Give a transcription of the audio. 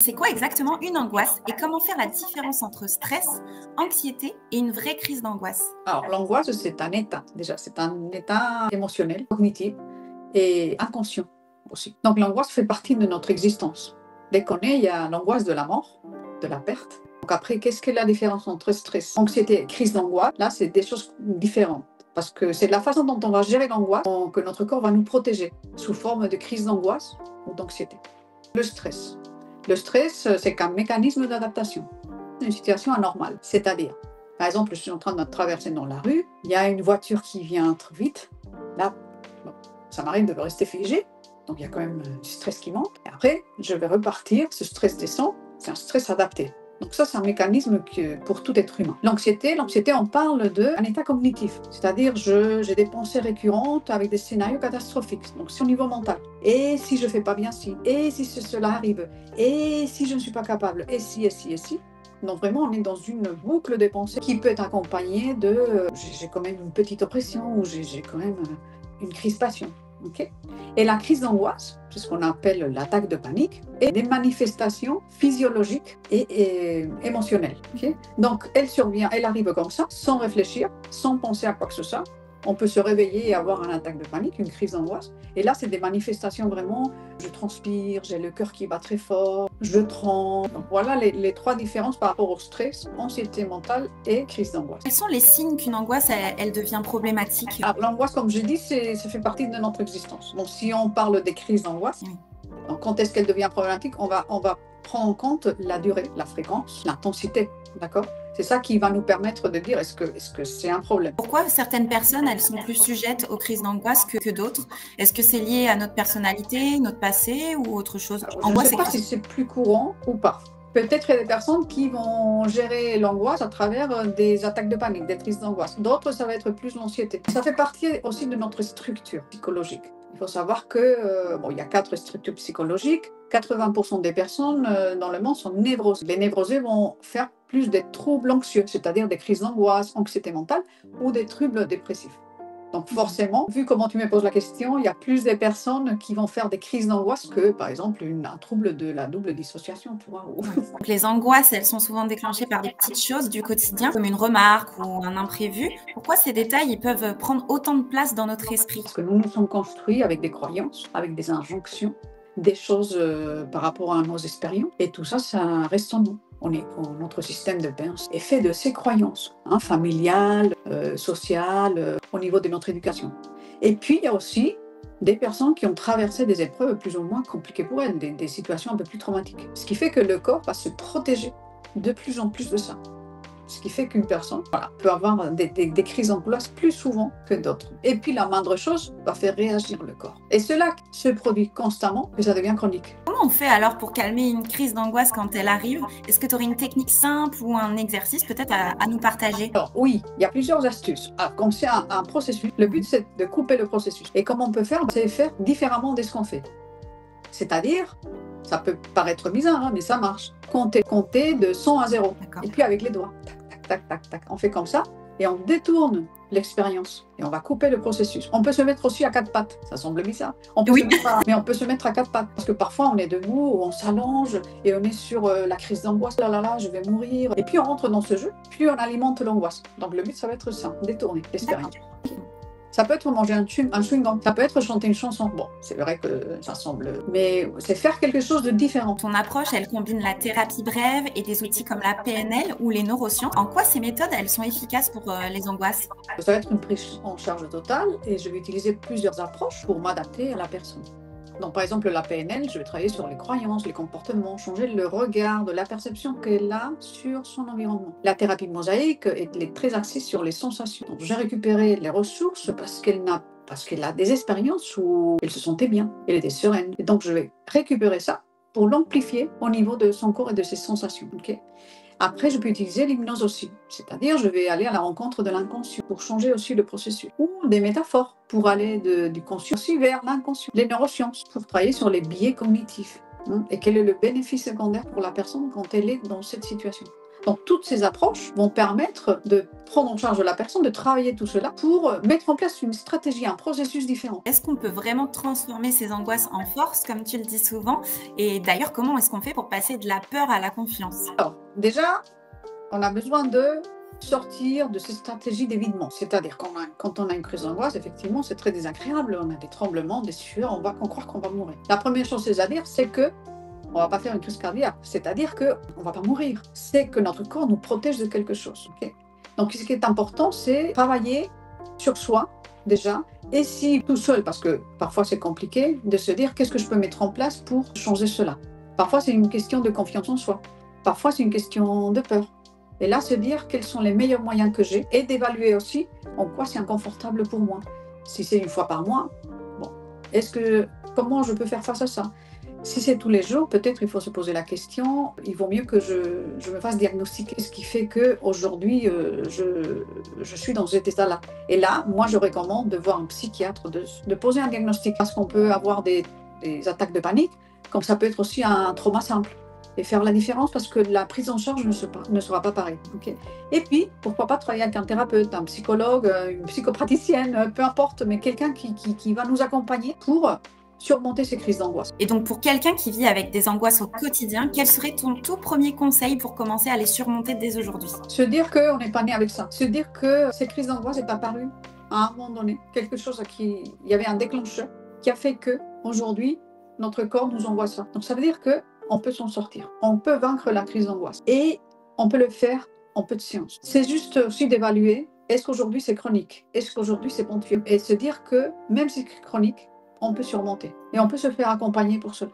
C'est quoi exactement une angoisse et comment faire la différence entre stress, anxiété et une vraie crise d'angoisse? Alors, l'angoisse, c'est un état, déjà, c'est un état émotionnel, cognitif et inconscient aussi. Donc, l'angoisse fait partie de notre existence. Dès qu'on est, il y a l'angoisse de la mort, de la perte. Donc, après, qu'est-ce que la différence entre stress, anxiété et crise d'angoisse? Là, c'est des choses différentes. Parce que c'est la façon dont on va gérer l'angoisse que notre corps va nous protéger sous forme de crise d'angoisse ou d'anxiété. Le stress. Le stress, c'est qu'un mécanisme d'adaptation. Une situation anormale, c'est-à-dire, par exemple, je suis en train de traverser dans la rue, il y a une voiture qui vient trop vite, là, bon, ça m'arrive de rester figé, donc il y a quand même du stress qui monte, et après, je vais repartir, ce stress descend, c'est un stress adapté. Donc ça, c'est un mécanisme pour tout être humain. L'anxiété, on parle d'un état cognitif, c'est-à-dire j'ai des pensées récurrentes avec des scénarios catastrophiques, donc c'est au niveau mental. Et si je ne fais pas bien ci, et si cela arrive, et si je ne suis pas capable, et si, et si, et si. Donc vraiment, on est dans une boucle de pensées qui peut être accompagnée de j'ai quand même une petite oppression ou j'ai quand même une crispation. Okay. Et la crise d'angoisse, c'est ce qu'on appelle l'attaque de panique, est des manifestations physiologiques et émotionnelles. Okay. Donc elle survient, elle arrive comme ça, sans réfléchir, sans penser à quoi que ce soit. On peut se réveiller et avoir une attaque de panique, une crise d'angoisse. Et là, c'est des manifestations vraiment, je transpire, j'ai le cœur qui bat très fort, je tremble. Donc voilà les trois différences par rapport au stress, anxiété mentale et crise d'angoisse. Quels sont les signes qu'une angoisse, elle devient problématique? Alors, l'angoisse, comme je dis, ça fait partie de notre existence. Donc si on parle des crises d'angoisse, donc quand est-ce qu'elle devient problématique, on va prendre en compte la durée, la fréquence, l'intensité, d'accord? C'est ça qui va nous permettre de dire est-ce que c'est un problème. Pourquoi certaines personnes, elles sont plus sujettes aux crises d'angoisse que d'autres? Est-ce que c'est lié à notre personnalité, notre passé ou autre chose? Alors, je ne sais pas si c'est plus courant ou pas. Peut-être qu'il y a des personnes qui vont gérer l'angoisse à travers des attaques de panique, des crises d'angoisse. D'autres, ça va être plus l'anxiété. Ça fait partie aussi de notre structure psychologique. Il faut savoir que, il y a 4 structures psychologiques. 80% des personnes dans le monde sont névrosées. Les névrosés vont faire plus des troubles anxieux, c'est-à-dire des crises d'angoisse, anxiété mentale ou des troubles dépressifs. Donc forcément, vu comment tu me poses la question, il y a plus de personnes qui vont faire des crises d'angoisse que, par exemple, un trouble de la double dissociation. Tu vois. Donc les angoisses, elles sont souvent déclenchées par des petites choses du quotidien, comme une remarque ou un imprévu. Pourquoi ces détails ils peuvent prendre autant de place dans notre esprit? Parce que nous sommes construits avec des croyances, avec des injonctions, des choses par rapport à nos expériences. Et tout ça, ça reste en nous. Notre système de pensée est fait de ces croyances, familiales, sociales, au niveau de notre éducation. Et puis, il y a aussi des personnes qui ont traversé des épreuves plus ou moins compliquées pour elles, des situations un peu plus traumatiques. Ce qui fait que le corps va se protéger de plus en plus de ça. Ce qui fait qu'une personne peut avoir des crises d'angoisse plus souvent que d'autres. Et puis la moindre chose va faire réagir le corps. Et cela se produit constamment et ça devient chronique. Comment on fait alors pour calmer une crise d'angoisse quand elle arrive? Est-ce que tu aurais une technique simple ou un exercice peut-être à nous partager? Alors oui, il y a plusieurs astuces. Comme c'est un processus, le but c'est de couper le processus. Et comment on peut faire? C'est faire différemment de ce qu'on fait. C'est-à-dire, ça peut paraître bizarre, mais ça marche. Compter de 100 à 0. Et puis avec les doigts. Tac, tac, tac. On fait comme ça et on détourne l'expérience et on va couper le processus. On peut se mettre aussi à 4 pattes, ça semble bizarre. Mais on peut se mettre à 4 pattes parce que parfois on est debout ou on s'allonge et on est sur la crise d'angoisse, là, je vais mourir. Et puis on rentre dans ce jeu, puis on alimente l'angoisse. Donc le but ça va être ça, détourner l'expérience. Ça peut être manger un chewing-gum, ça peut être chanter une chanson. Bon, c'est vrai que ça semble... Mais c'est faire quelque chose de différent. Ton approche, elle combine la thérapie brève et des outils comme la PNL ou les neurosciences. En quoi ces méthodes, elles sont efficaces pour les angoisses? Ça va être une prise en charge totale et je vais utiliser plusieurs approches pour m'adapter à la personne. Donc, par exemple, la PNL, je vais travailler sur les croyances, les comportements, changer le regard, de la perception qu'elle a sur son environnement. La thérapie mosaïque est très axée sur les sensations. Donc, j'ai récupéré les ressources parce qu'elle a des expériences où elle se sentait bien, elle était sereine. Et donc, je vais récupérer ça pour l'amplifier au niveau de son corps et de ses sensations. Okay. Après, je peux utiliser l'hypnose aussi, c'est-à-dire je vais aller à la rencontre de l'inconscient pour changer aussi le processus. Ou des métaphores pour aller du conscient aussi vers l'inconscient. Les neurosciences pour travailler sur les biais cognitifs et quel est le bénéfice secondaire pour la personne quand elle est dans cette situation. Donc, toutes ces approches vont permettre de prendre en charge la personne, de travailler tout cela pour mettre en place une stratégie, un processus différent. Est-ce qu'on peut vraiment transformer ces angoisses en force, comme tu le dis souvent? Et d'ailleurs, comment est-ce qu'on fait pour passer de la peur à la confiance? Alors, déjà, on a besoin de sortir de ces stratégies d'évitement. C'est-à-dire quand on a une crise d'angoisse, effectivement, c'est très désagréable. On a des tremblements, des sueurs, on va croire qu'on va mourir. La première chose à dire, c'est que on va pas faire une crise cardiaque. C'est-à-dire qu'on va pas mourir. C'est que notre corps nous protège de quelque chose. Okay. Donc, ce qui est important, c'est travailler sur soi, déjà. Et si tout seul, parce que parfois c'est compliqué, de se dire qu'est-ce que je peux mettre en place pour changer cela. Parfois, c'est une question de confiance en soi. Parfois, c'est une question de peur. Et là, se dire quels sont les meilleurs moyens que j'ai et d'évaluer aussi en quoi c'est inconfortable pour moi. Si c'est une fois par mois, bon, comment je peux faire face à ça? Si c'est tous les jours, peut-être il faut se poser la question, il vaut mieux que je me fasse diagnostiquer ce qui fait qu'aujourd'hui, je suis dans cet état-là. Et là, moi, je recommande de voir un psychiatre, de poser un diagnostic, parce qu'on peut avoir des attaques de panique, comme ça peut être aussi un trauma simple. Et faire la différence parce que la prise en charge ne sera pas pareille. Okay. Et puis, pourquoi pas travailler avec un thérapeute, un psychologue, une psychopraticienne, peu importe, mais quelqu'un qui va nous accompagner pour surmonter ces crises d'angoisse. Et donc, pour quelqu'un qui vit avec des angoisses au quotidien, quel serait ton tout premier conseil pour commencer à les surmonter dès aujourd'hui? Se dire qu'on n'est pas né avec ça. Se dire que ces crises d'angoisse sont apparues à un moment donné. Quelque chose il y avait un déclencheur qui a fait qu'aujourd'hui, notre corps nous envoie ça. Donc, ça veut dire qu'on peut s'en sortir. On peut vaincre la crise d'angoisse. Et on peut le faire en peu de séances. C'est juste aussi d'évaluer, est-ce qu'aujourd'hui c'est chronique? Est-ce qu'aujourd'hui c'est ponctuel? Et se dire que même si c'est chronique, on peut surmonter. Et on peut se faire accompagner pour cela.